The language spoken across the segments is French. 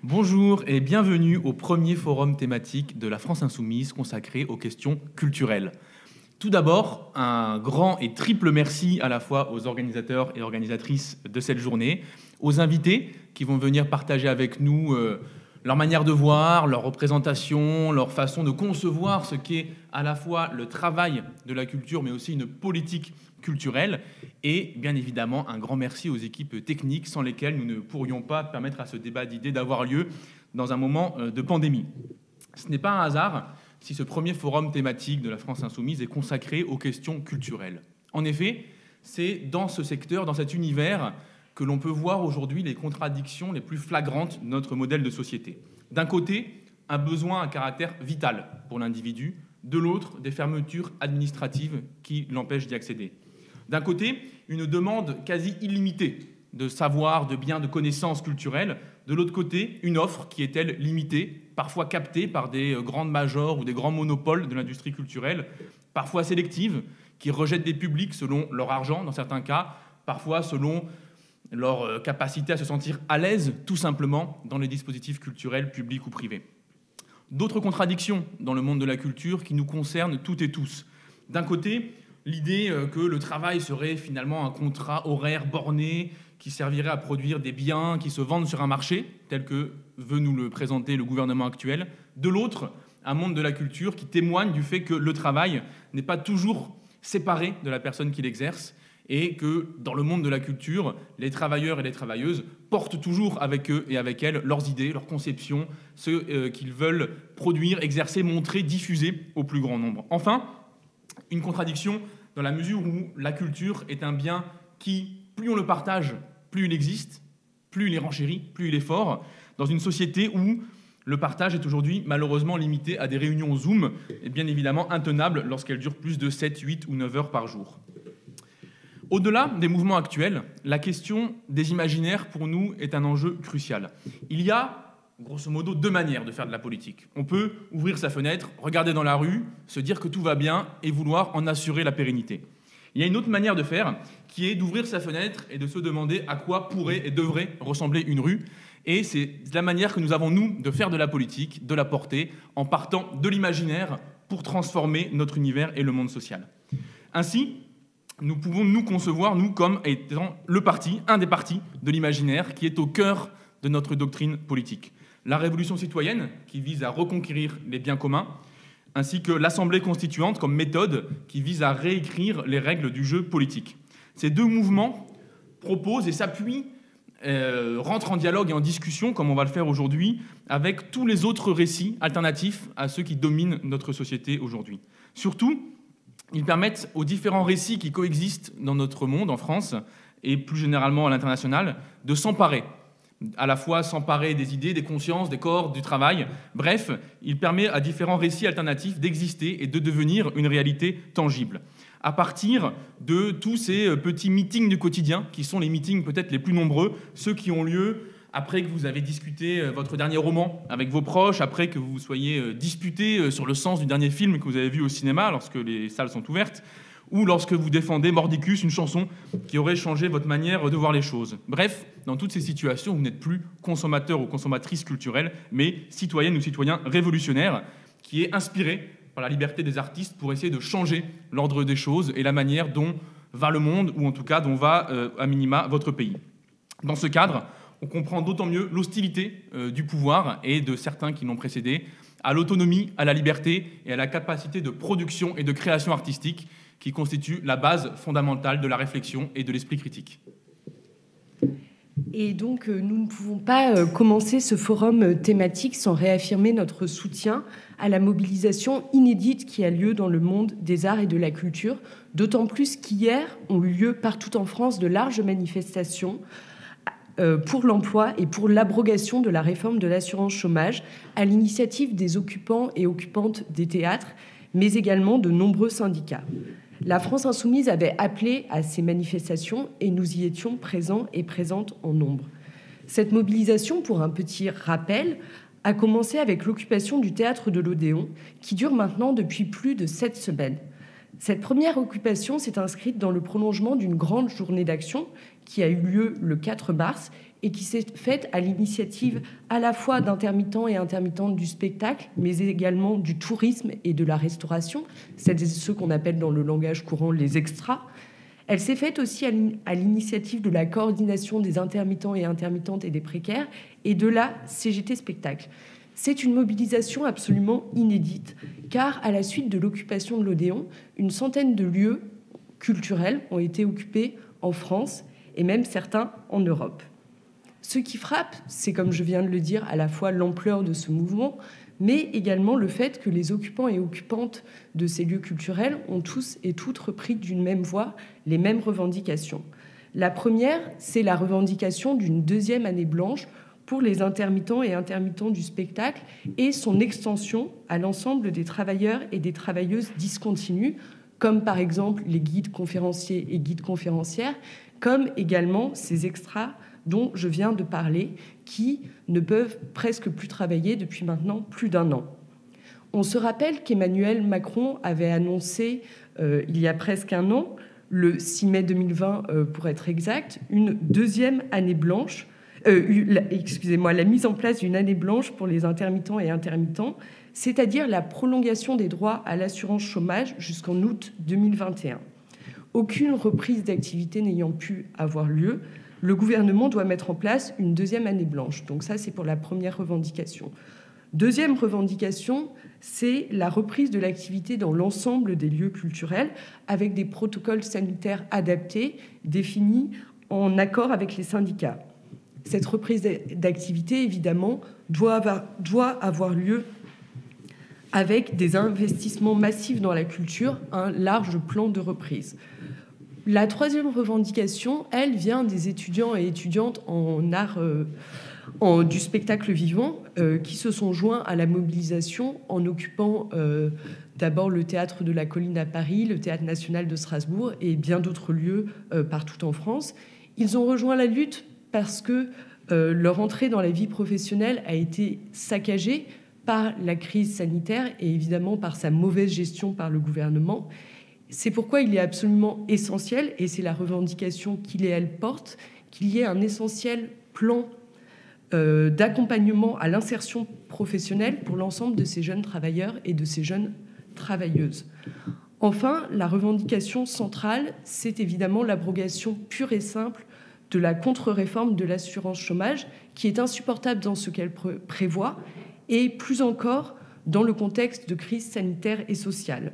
Bonjour et bienvenue au premier forum thématique de la France Insoumise consacré aux questions culturelles. Tout d'abord, un grand et triple merci à la fois aux organisateurs et organisatrices de cette journée, aux invités qui vont venir partager avec nous leur manière de voir, leur représentation, leur façon de concevoir ce qu'est à la fois le travail de la culture mais aussi une politique culturelle. Et bien évidemment, un grand merci aux équipes techniques sans lesquelles nous ne pourrions pas permettre à ce débat d'idées d'avoir lieu dans un moment de pandémie. Ce n'est pas un hasard si ce premier forum thématique de la France Insoumise est consacré aux questions culturelles. En effet, c'est dans ce secteur, dans cet univers, que l'on peut voir aujourd'hui les contradictions les plus flagrantes de notre modèle de société. D'un côté, un besoin à caractère vital pour l'individu, de l'autre, des fermetures administratives qui l'empêchent d'y accéder. D'un côté, une demande quasi illimitée de savoir, de biens, de connaissances culturelles. De l'autre côté, une offre qui est, elle, limitée, parfois captée par des grandes majors ou des grands monopoles de l'industrie culturelle, parfois sélective, qui rejettent des publics selon leur argent, dans certains cas, parfois selon leur capacité à se sentir à l'aise, tout simplement, dans les dispositifs culturels publics ou privés. D'autres contradictions dans le monde de la culture qui nous concernent toutes et tous. D'un côté, l'idée que le travail serait finalement un contrat horaire borné qui servirait à produire des biens qui se vendent sur un marché, tel que veut nous le présenter le gouvernement actuel. De l'autre, un monde de la culture qui témoigne du fait que le travail n'est pas toujours séparé de la personne qui l'exerce et que dans le monde de la culture, les travailleurs et les travailleuses portent toujours avec eux et avec elles leurs idées, leurs conceptions, ce qu'ils veulent produire, exercer, montrer, diffuser au plus grand nombre. Enfin, une contradiction dans la mesure où la culture est un bien qui, plus on le partage, plus il existe, plus il est renchéri, plus il est fort, dans une société où le partage est aujourd'hui malheureusement limité à des réunions Zoom et bien évidemment intenables lorsqu'elles durent plus de 7, 8 ou 9 heures par jour. Au-delà des mouvements actuels, la question des imaginaires pour nous est un enjeu crucial. Il y a grosso modo, deux manières de faire de la politique. On peut ouvrir sa fenêtre, regarder dans la rue, se dire que tout va bien et vouloir en assurer la pérennité. Il y a une autre manière de faire qui est d'ouvrir sa fenêtre et de se demander à quoi pourrait et devrait ressembler une rue. Et c'est la manière que nous avons, nous, de faire de la politique, de la porter, en partant de l'imaginaire pour transformer notre univers et le monde social. Ainsi, nous pouvons nous concevoir, nous, comme étant le parti, un des partis de l'imaginaire qui est au cœur de notre doctrine politique. La révolution citoyenne, qui vise à reconquérir les biens communs, ainsi que l'Assemblée constituante comme méthode qui vise à réécrire les règles du jeu politique. Ces deux mouvements proposent et s'appuient, rentrent en dialogue et en discussion, comme on va le faire aujourd'hui, avec tous les autres récits alternatifs à ceux qui dominent notre société aujourd'hui. Surtout, ils permettent aux différents récits qui coexistent dans notre monde, en France, et plus généralement à l'international, de s'emparer. À la fois s'emparer des idées, des consciences, des corps, du travail. Bref, il permet à différents récits alternatifs d'exister et de devenir une réalité tangible. À partir de tous ces petits meetings du quotidien, qui sont les meetings peut-être les plus nombreux, ceux qui ont lieu après que vous avez discuté votre dernier roman avec vos proches, après que vous soyez disputé sur le sens du dernier film que vous avez vu au cinéma, lorsque les salles sont ouvertes, ou lorsque vous défendez Mordicus, une chanson qui aurait changé votre manière de voir les choses. Bref, dans toutes ces situations, vous n'êtes plus consommateur ou consommatrice culturelle, mais citoyenne ou citoyen révolutionnaire, qui est inspiré par la liberté des artistes pour essayer de changer l'ordre des choses et la manière dont va le monde, ou en tout cas dont va, à minima, votre pays. Dans ce cadre, on comprend d'autant mieux l'hostilité du pouvoir et de certains qui l'ont précédé à l'autonomie, à la liberté et à la capacité de production et de création artistique qui constitue la base fondamentale de la réflexion et de l'esprit critique. Et donc, nous ne pouvons pas commencer ce forum thématique sans réaffirmer notre soutien à la mobilisation inédite qui a lieu dans le monde des arts et de la culture, d'autant plus qu'hier ont eu lieu partout en France de larges manifestations pour l'emploi et pour l'abrogation de la réforme de l'assurance chômage à l'initiative des occupants et occupantes des théâtres, mais également de nombreux syndicats. La France Insoumise avait appelé à ces manifestations et nous y étions présents et présentes en nombre. Cette mobilisation, pour un petit rappel, a commencé avec l'occupation du théâtre de l'Odéon, qui dure maintenant depuis plus de 7 semaines. Cette première occupation s'est inscrite dans le prolongement d'une grande journée d'action qui a eu lieu le 4 mars et qui s'est faite à l'initiative à la fois d'intermittents et intermittentes du spectacle, mais également du tourisme et de la restauration, c'est ceux qu'on appelle dans le langage courant les extras. Elle s'est faite aussi à l'initiative de la coordination des intermittents et intermittentes et des précaires et de la CGT Spectacle. C'est une mobilisation absolument inédite, car à la suite de l'occupation de l'Odéon, une centaine de lieux culturels ont été occupés en France et même certains en Europe. Ce qui frappe, c'est, comme je viens de le dire, à la fois l'ampleur de ce mouvement, mais également le fait que les occupants et occupantes de ces lieux culturels ont tous et toutes repris d'une même voix les mêmes revendications. La première, c'est la revendication d'une deuxième année blanche pour les intermittents et intermittents du spectacle et son extension à l'ensemble des travailleurs et des travailleuses discontinues, comme par exemple les guides conférenciers et guides conférencières, comme également ces extras dont je viens de parler, qui ne peuvent presque plus travailler depuis maintenant plus d'un an. On se rappelle qu'Emmanuel Macron avait annoncé, il y a presque un an, le 6 mai 2020 pour être exact, une deuxième année blanche, la mise en place d'une année blanche pour les intermittents et intermittents, c'est-à-dire la prolongation des droits à l'assurance chômage jusqu'en août 2021. Aucune reprise d'activité n'ayant pu avoir lieu, le gouvernement doit mettre en place une deuxième année blanche. Donc ça, c'est pour la première revendication. Deuxième revendication, c'est la reprise de l'activité dans l'ensemble des lieux culturels avec des protocoles sanitaires adaptés définis en accord avec les syndicats. Cette reprise d'activité, évidemment, doit avoir lieu avec des investissements massifs dans la culture, un large plan de reprise. La troisième revendication, elle, vient des étudiants et étudiantes en art du spectacle vivant qui se sont joints à la mobilisation en occupant d'abord le Théâtre de la Colline à Paris, le Théâtre national de Strasbourg et bien d'autres lieux partout en France. Ils ont rejoint la lutte parce que leur entrée dans la vie professionnelle a été saccagée par la crise sanitaire et évidemment par sa mauvaise gestion par le gouvernement. C'est pourquoi il est absolument essentiel, et c'est la revendication qu'il et elle portent, qu'il y ait un essentiel plan d'accompagnement à l'insertion professionnelle pour l'ensemble de ces jeunes travailleurs et de ces jeunes travailleuses. Enfin, la revendication centrale, c'est évidemment l'abrogation pure et simple de la contre-réforme de l'assurance chômage, qui est insupportable dans ce qu'elle prévoit, et plus encore dans le contexte de crise sanitaire et sociale.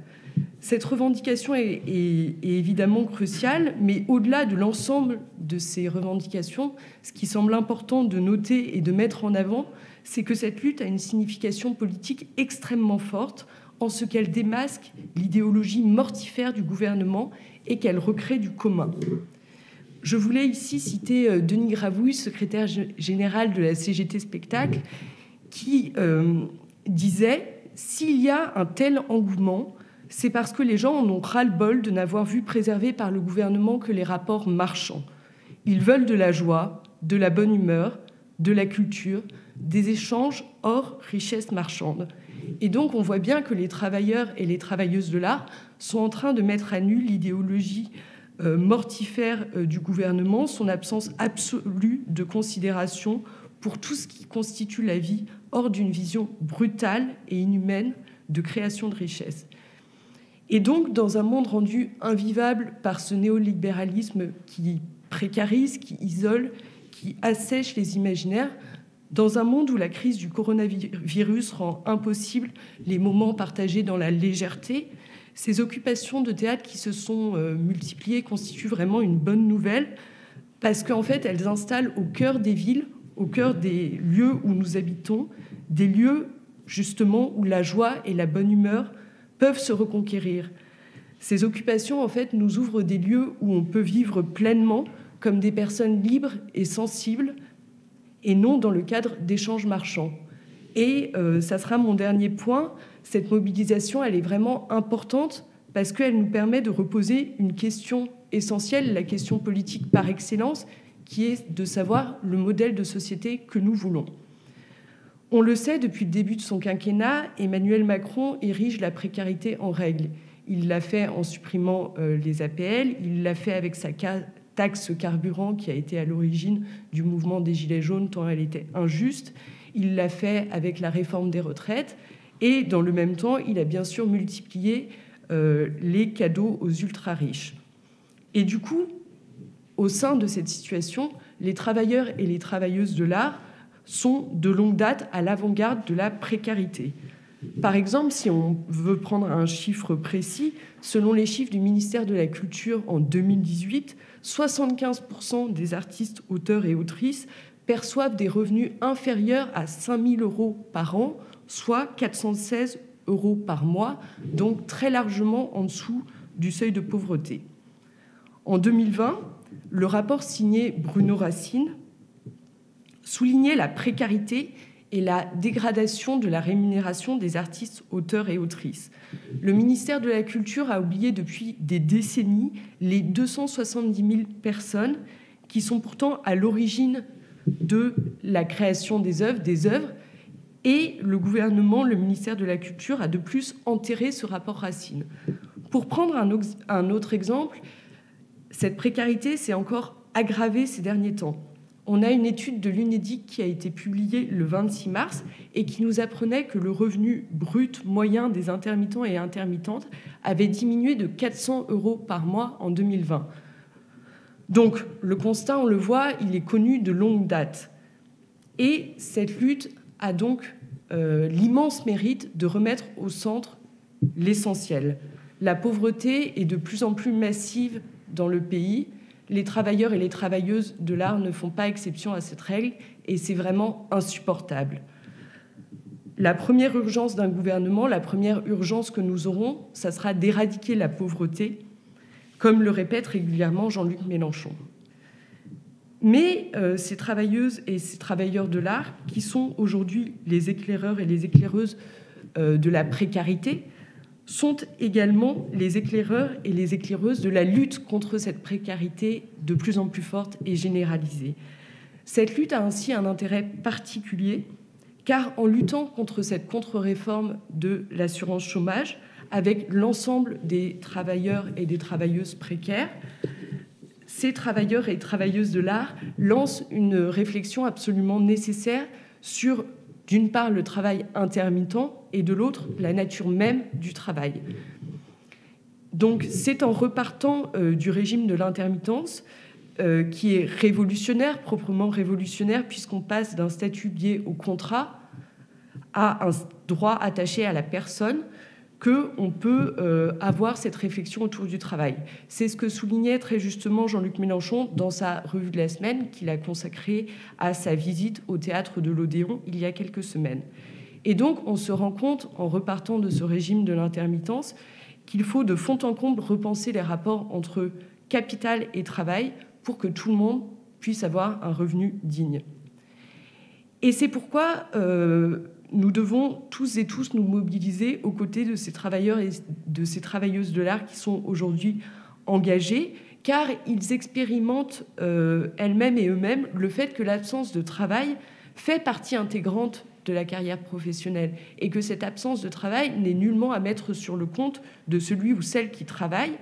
Cette revendication est évidemment cruciale, mais au-delà de l'ensemble de ces revendications, ce qui semble important de noter et de mettre en avant, c'est que cette lutte a une signification politique extrêmement forte en ce qu'elle démasque l'idéologie mortifère du gouvernement et qu'elle recrée du commun. Je voulais ici citer Denis Gravouille, secrétaire général de la CGT Spectacle, qui disait « S'il y a un tel engouement, c'est parce que les gens en ont ras-le-bol de n'avoir vu préserver par le gouvernement que les rapports marchands. Ils veulent de la joie, de la bonne humeur, de la culture, des échanges hors richesse marchande. Et donc, on voit bien que les travailleurs et les travailleuses de l'art sont en train de mettre à nu l'idéologie mortifère du gouvernement, son absence absolue de considération pour tout ce qui constitue la vie hors d'une vision brutale et inhumaine de création de richesse. Et donc, dans un monde rendu invivable par ce néolibéralisme qui précarise, qui isole, qui assèche les imaginaires, dans un monde où la crise du coronavirus rend impossible les moments partagés dans la légèreté, ces occupations de théâtre qui se sont multipliées constituent vraiment une bonne nouvelle parce qu'en fait, elles installent au cœur des villes, au cœur des lieux où nous habitons, des lieux justement où la joie et la bonne humeur peuvent se reconquérir. Ces occupations, en fait, nous ouvrent des lieux où on peut vivre pleinement comme des personnes libres et sensibles et non dans le cadre d'échanges marchands. Et ça sera mon dernier point. Cette mobilisation, elle est vraiment importante parce qu'elle nous permet de reposer une question essentielle, la question politique par excellence, qui est de savoir le modèle de société que nous voulons. On le sait, depuis le début de son quinquennat, Emmanuel Macron érige la précarité en règle. Il l'a fait en supprimant les APL, il l'a fait avec sa taxe carburant qui a été à l'origine du mouvement des Gilets jaunes, tant elle était injuste. Il l'a fait avec la réforme des retraites. Et dans le même temps, il a bien sûr multiplié les cadeaux aux ultra-riches. Et du coup, au sein de cette situation, les travailleurs et les travailleuses de l'art sont de longue date à l'avant-garde de la précarité. Par exemple, si on veut prendre un chiffre précis, selon les chiffres du ministère de la Culture en 2018, 75% des artistes, auteurs et autrices perçoivent des revenus inférieurs à 5 000 euros par an, soit 416 euros par mois, donc très largement en dessous du seuil de pauvreté. En 2020, le rapport signé Bruno Racine soulignait la précarité et la dégradation de la rémunération des artistes, auteurs et autrices. Le ministère de la Culture a oublié depuis des décennies les 270 000 personnes qui sont pourtant à l'origine de la création des œuvres, et le gouvernement, le ministère de la Culture, a de plus enterré ce rapport Racine. Pour prendre un autre exemple, cette précarité s'est encore aggravée ces derniers temps. On a une étude de l'UNEDIC qui a été publiée le 26 mars et qui nous apprenait que le revenu brut moyen des intermittents et intermittentes avait diminué de 400 euros par mois en 2020. Donc, le constat, on le voit, il est connu de longue date. Et cette lutte a donc l'immense mérite de remettre au centre l'essentiel. La pauvreté est de plus en plus massive dans le pays. Les travailleurs et les travailleuses de l'art ne font pas exception à cette règle et c'est vraiment insupportable. La première urgence d'un gouvernement, la première urgence que nous aurons, ça sera d'éradiquer la pauvreté, comme le répète régulièrement Jean-Luc Mélenchon. Mais ces travailleuses et ces travailleurs de l'art, qui sont aujourd'hui les éclaireurs et les éclaireuses de la précarité, sont également les éclaireurs et les éclaireuses de la lutte contre cette précarité de plus en plus forte et généralisée. Cette lutte a ainsi un intérêt particulier, car en luttant contre cette contre-réforme de l'assurance chômage, avec l'ensemble des travailleurs et des travailleuses précaires, ces travailleurs et travailleuses de l'art lancent une réflexion absolument nécessaire sur, d'une part, le travail intermittent et de l'autre, la nature même du travail. Donc, c'est en repartant du régime de l'intermittence qui est révolutionnaire, proprement révolutionnaire, puisqu'on passe d'un statut lié au contrat à un droit attaché à la personne, qu'on peut avoir cette réflexion autour du travail. C'est ce que soulignait très justement Jean-Luc Mélenchon dans sa revue de la semaine qu'il a consacrée à sa visite au théâtre de l'Odéon il y a quelques semaines. Et donc, on se rend compte, en repartant de ce régime de l'intermittence, qu'il faut de fond en comble repenser les rapports entre capital et travail pour que tout le monde puisse avoir un revenu digne. Et c'est pourquoi nous devons tous et tous nous mobiliser aux côtés de ces travailleurs et de ces travailleuses de l'art qui sont aujourd'hui engagés, car ils expérimentent elles-mêmes et eux-mêmes le fait que l'absence de travail fait partie intégrante de la carrière professionnelle et que cette absence de travail n'est nullement à mettre sur le compte de celui ou celle qui travaille.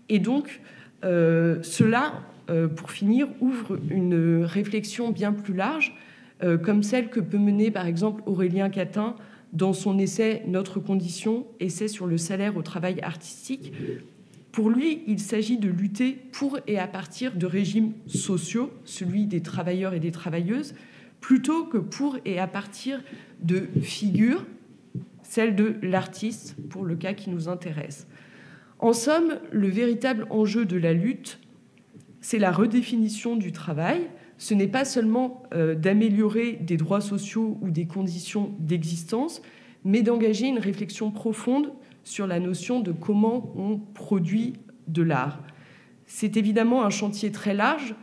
Et donc, cela, pour finir, ouvre une réflexion bien plus large, comme celle que peut mener, par exemple, Aurélien Catin dans son essai « Notre condition », essai sur le salaire au travail artistique. Pour lui, il s'agit de lutter pour et à partir de régimes sociaux, celui des travailleurs et des travailleuses, plutôt que pour et à partir de figures, celle de l'artiste, pour le cas qui nous intéresse. En somme, le véritable enjeu de la lutte, c'est la redéfinition du travail. Ce n'est pas seulement d'améliorer des droits sociaux ou des conditions d'existence, mais d'engager une réflexion profonde sur la notion de comment on produit de l'art. C'est évidemment un chantier très large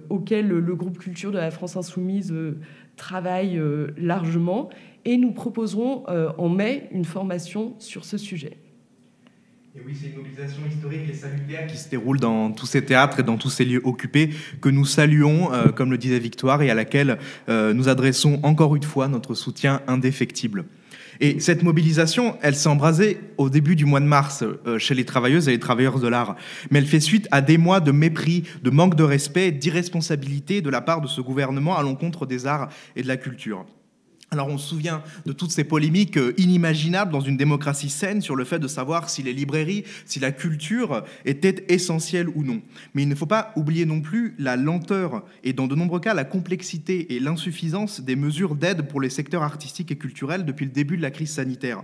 auquel le groupe Culture de la France Insoumise travaille largement, et nous proposerons en mai une formation sur ce sujet. Et oui, c'est une mobilisation historique et salutaire qui se déroule dans tous ces théâtres et dans tous ces lieux occupés que nous saluons, comme le disait Victoire, et à laquelle nous adressons encore une fois notre soutien indéfectible. Et cette mobilisation, elle s'est embrasée au début du mois de mars chez les travailleuses et les travailleurs de l'art. Mais elle fait suite à des mois de mépris, de manque de respect, d'irresponsabilité de la part de ce gouvernement à l'encontre des arts et de la culture. Alors on se souvient de toutes ces polémiques inimaginables dans une démocratie saine sur le fait de savoir si les librairies, si la culture étaient essentielles ou non. Mais il ne faut pas oublier non plus la lenteur et dans de nombreux cas la complexité et l'insuffisance des mesures d'aide pour les secteurs artistiques et culturels depuis le début de la crise sanitaire.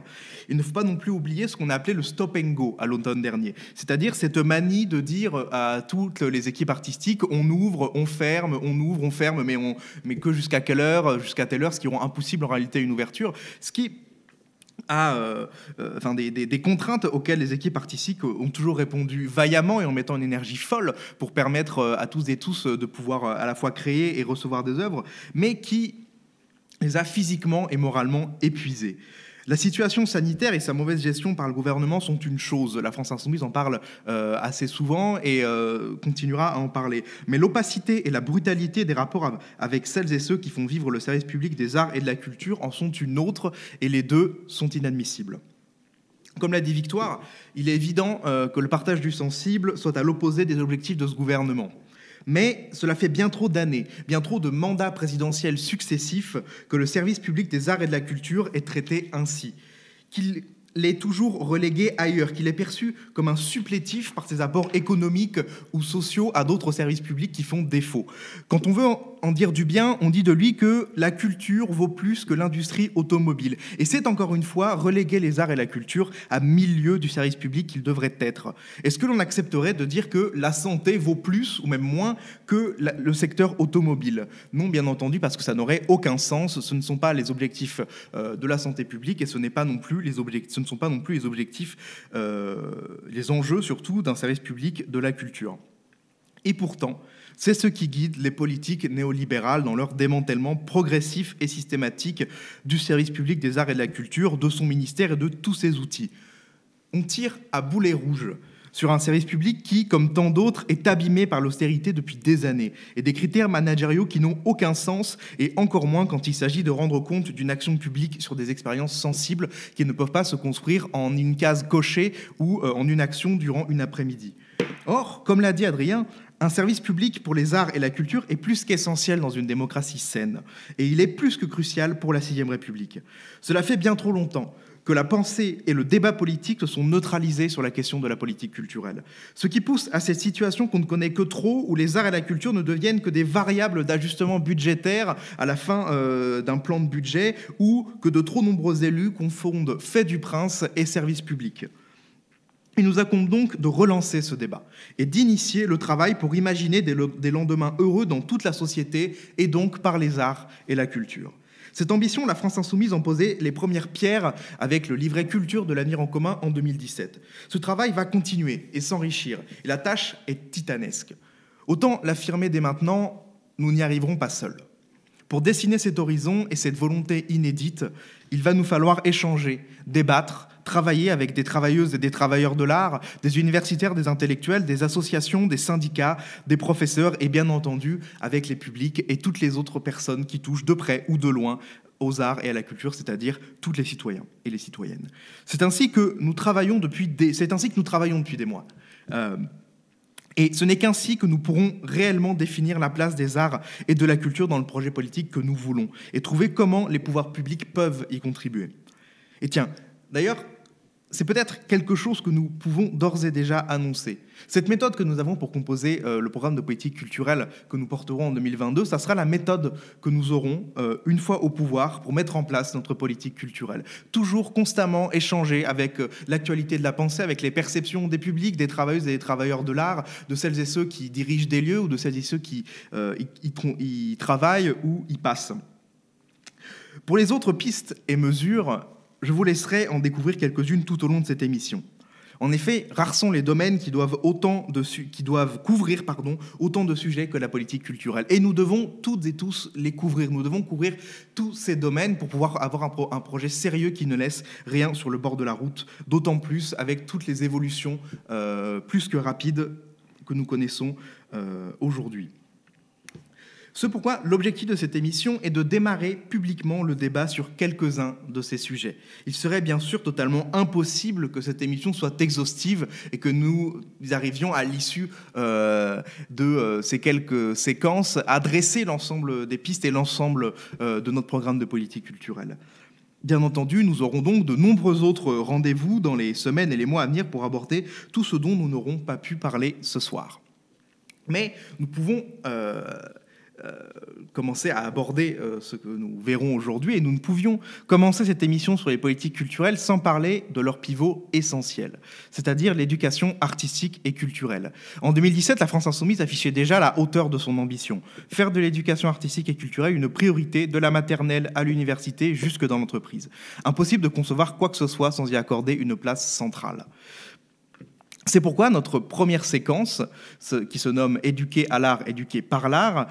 Il ne faut pas non plus oublier ce qu'on a appelé le stop and go à l'automne dernier, c'est-à-dire cette manie de dire à toutes les équipes artistiques on ouvre, on ferme, on ouvre, on ferme, mais que jusqu'à quelle heure, jusqu'à telle heure, ce qui rend impossible en réalité une ouverture, ce qui a des contraintes auxquelles les équipes artistiques ont toujours répondu vaillamment et en mettant une énergie folle pour permettre à tous et tous de pouvoir à la fois créer et recevoir des œuvres, mais qui les a physiquement et moralement épuisés. La situation sanitaire et sa mauvaise gestion par le gouvernement sont une chose. La France Insoumise en parle assez souvent et continuera à en parler. Mais l'opacité et la brutalité des rapports avec celles et ceux qui font vivre le service public des arts et de la culture en sont une autre, et les deux sont inadmissibles. Comme l'a dit Victoire, il est évident que le partage du sensible soit à l'opposé des objectifs de ce gouvernement. Mais cela fait bien trop d'années, bien trop de mandats présidentiels successifs que le service public des arts et de la culture est traité ainsi, qu'il est toujours relégué ailleurs, qu'il est perçu comme un supplétif par ses apports économiques ou sociaux à d'autres services publics qui font défaut. Quand on veut en dire du bien, on dit de lui que la culture vaut plus que l'industrie automobile. Et c'est encore une fois reléguer les arts et la culture à milieu du service public qu'ils devraient être. Est-ce que l'on accepterait de dire que la santé vaut plus ou même moins que le secteur automobile? Non, bien entendu, parce que ça n'aurait aucun sens. Ce ne sont pas les objectifs de la santé publique et ce ne sont pas non plus les objectifs, les enjeux surtout d'un service public de la culture. Et pourtant, c'est ce qui guide les politiques néolibérales dans leur démantèlement progressif et systématique du service public des arts et de la culture, de son ministère et de tous ses outils. On tire à boulet rouge sur un service public qui, comme tant d'autres, est abîmé par l'austérité depuis des années et des critères managériaux qui n'ont aucun sens, et encore moins quand il s'agit de rendre compte d'une action publique sur des expériences sensibles qui ne peuvent pas se construire en une case cochée ou en une action durant une après-midi. Or, comme l'a dit Adrien, un service public pour les arts et la culture est plus qu'essentiel dans une démocratie saine, et il est plus que crucial pour la 6e République. Cela fait bien trop longtemps que la pensée et le débat politique se sont neutralisés sur la question de la politique culturelle. Ce qui pousse à cette situation qu'on ne connaît que trop, où les arts et la culture ne deviennent que des variables d'ajustement budgétaire à la fin d'un plan de budget, ou que de trop nombreux élus confondent fait du prince et service public. Il nous incombe donc de relancer ce débat et d'initier le travail pour imaginer des lendemains heureux dans toute la société et donc par les arts et la culture. Cette ambition, la France Insoumise en posait les premières pierres avec le livret culture de l'avenir en commun en 2017. Ce travail va continuer et s'enrichir, et la tâche est titanesque. Autant l'affirmer dès maintenant, nous n'y arriverons pas seuls. Pour dessiner cet horizon et cette volonté inédite, il va nous falloir échanger, débattre, travailler avec des travailleuses et des travailleurs de l'art, des universitaires, des intellectuels, des associations, des syndicats, des professeurs et bien entendu avec les publics et toutes les autres personnes qui touchent de près ou de loin aux arts et à la culture, c'est-à-dire tous les citoyens et les citoyennes. C'est ainsi que nous travaillons depuis des mois. Et ce n'est qu'ainsi que nous pourrons réellement définir la place des arts et de la culture dans le projet politique que nous voulons et trouver comment les pouvoirs publics peuvent y contribuer. Et tiens, d'ailleurs, c'est peut-être quelque chose que nous pouvons d'ores et déjà annoncer. Cette méthode que nous avons pour composer le programme de politique culturelle que nous porterons en 2022, ça sera la méthode que nous aurons une fois au pouvoir pour mettre en place notre politique culturelle. Toujours constamment échanger avec l'actualité de la pensée, avec les perceptions des publics, des travailleuses et des travailleurs de l'art, de celles et ceux qui dirigent des lieux ou de celles et ceux qui y travaillent ou y passent. Pour les autres pistes et mesures, je vous laisserai en découvrir quelques-unes tout au long de cette émission. En effet, rares sont les domaines qui doivent couvrir autant de sujets que la politique culturelle. Et nous devons toutes et tous les couvrir. Nous devons couvrir tous ces domaines pour pouvoir avoir un projet sérieux qui ne laisse rien sur le bord de la route, d'autant plus avec toutes les évolutions plus que rapides que nous connaissons aujourd'hui. Ce pourquoi l'objectif de cette émission est de démarrer publiquement le débat sur quelques-uns de ces sujets. Il serait bien sûr totalement impossible que cette émission soit exhaustive et que nous arrivions à l'issue de ces quelques séquences à dresser l'ensemble des pistes et l'ensemble de notre programme de politique culturelle. Bien entendu, nous aurons donc de nombreux autres rendez-vous dans les semaines et les mois à venir pour aborder tout ce dont nous n'aurons pas pu parler ce soir. Mais nous pouvons commencer à aborder ce que nous verrons aujourd'hui, et nous ne pouvions commencer cette émission sur les politiques culturelles sans parler de leur pivot essentiel, c'est-à-dire l'éducation artistique et culturelle. En 2017, la France Insoumise affichait déjà la hauteur de son ambition, faire de l'éducation artistique et culturelle une priorité de la maternelle à l'université jusque dans l'entreprise. Impossible de concevoir quoi que ce soit sans y accorder une place centrale. C'est pourquoi notre première séquence, qui se nomme « Éduquer à l'art, éduquer par l'art »,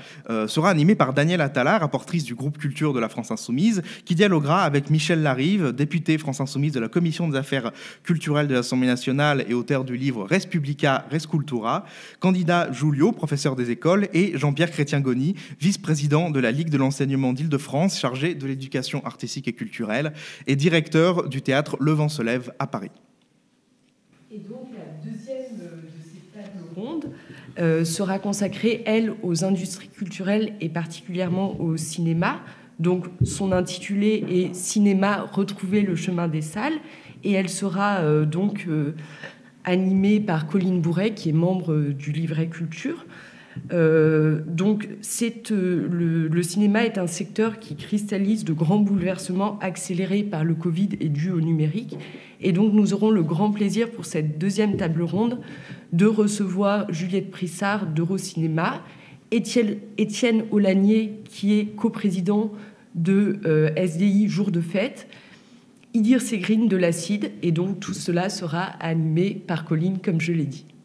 sera animée par Danielle Attala, rapportrice du groupe Culture de la France Insoumise, qui dialoguera avec Michel Larive, député France Insoumise de la Commission des affaires culturelles de l'Assemblée nationale et auteur du livre « Res Publica, Res Cultura », candidat Julio, professeur des écoles, et Jean-Pierre Chrétien-Goni, vice-président de la Ligue de l'enseignement d'Île-de-France, chargé de l'éducation artistique et culturelle, et directeur du théâtre Le Vent se lève à Paris. Et donc la deuxième de ces tables rondes sera consacrée, elle, aux industries culturelles et particulièrement au cinéma. Donc son intitulé est « Cinéma, retrouver le chemin des salles » et elle sera animée par Colline Bourret, qui est membre du Livret Culture. Donc le cinéma est un secteur qui cristallise de grands bouleversements accélérés par le Covid et dû au numérique. Et donc nous aurons le grand plaisir pour cette deuxième table ronde de recevoir Juliette Prissard d'Eurocinéma, Étienne Aulagnier, qui est coprésident de SDI Jour de Fête, Idir Segrine de l'Acide, et donc tout cela sera animé par Colline, comme je l'ai dit.